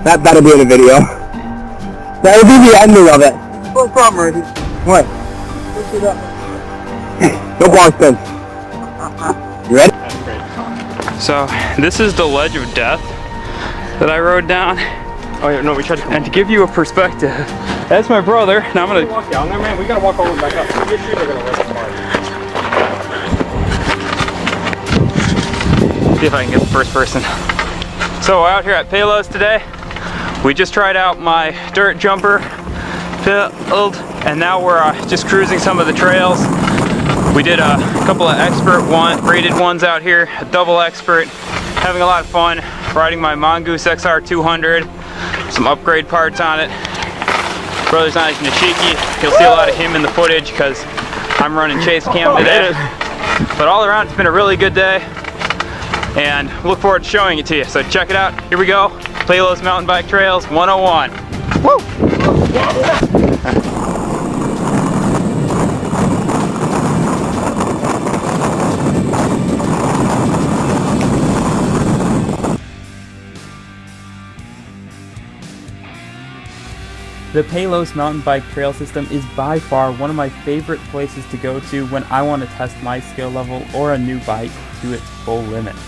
That'll be in the video. That'll be the ending of it. What's wrong, Murphy? What? Push it up. No blog spin. You ready? That's great. So this is the ledge of death that I rode down. Oh yeah, no, we tried to come. And to give you a perspective, that's my brother. Now I'm gonna walk down there, man. We gotta walk all the way back up. Your shoes are gonna rip apart. see if I can get the first person. So out here at Palos today, we just tried out my dirt jumper build, and now we're just cruising some of the trails. We did a couple of rated ones out here, a double expert, having a lot of fun riding my Mongoose XR 200, some upgrade parts on it. Brother's not as cheeky. You'll see a lot of him in the footage because I'm running chase cam today. But all around, it's been a really good day, and look forward to showing it to you. So check it out. Here we go. Palos Mountain Bike Trails 101. Woo! The Palos Mountain Bike Trail System is by far one of my favorite places to go to when I want to test my skill level or a new bike to its full limits.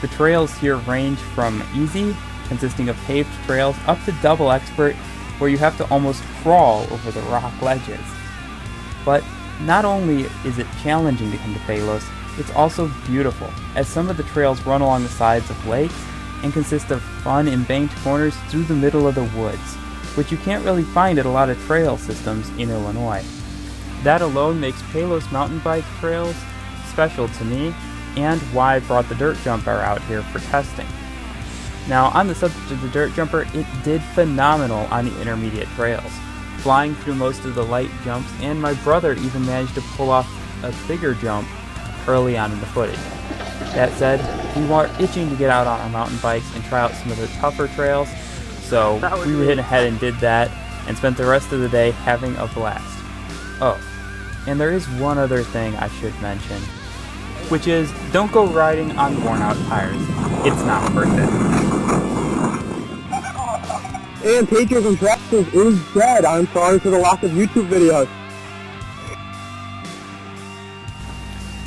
The trails here range from easy, consisting of paved trails, up to double expert, where you have to almost crawl over the rock ledges. But not only is it challenging to come to Palos, it's also beautiful, as some of the trails run along the sides of lakes and consist of fun embanked corners through the middle of the woods, which you can't really find at a lot of trail systems in Illinois. That alone makes Palos Mountain Bike Trails special to me, and why I brought the dirt jumper out here for testing. Now, on the subject of the dirt jumper, it did phenomenal on the intermediate trails, flying through most of the light jumps, and my brother even managed to pull off a bigger jump early on in the footage. That said, we were itching to get out on our mountain bikes and try out some of the tougher trails, so we went ahead and did that, and spent the rest of the day having a blast. Oh, and there is one other thing I should mention, which is, don't go riding on worn out tires. It's not worth it. And Patriots and Tractors is dead. I'm sorry for the lack of YouTube videos.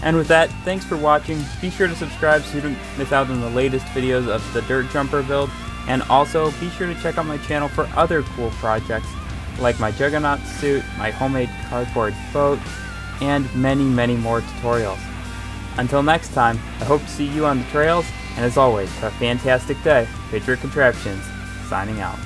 And with that, thanks for watching. Be sure to subscribe so you don't miss out on the latest videos of the dirt jumper build. And also, be sure to check out my channel for other cool projects, like my Juggernaut suit, my homemade cardboard boat, and many, many more tutorials. Until next time, I hope to see you on the trails, and as always, have a fantastic day. Patriot Contraptions, signing out.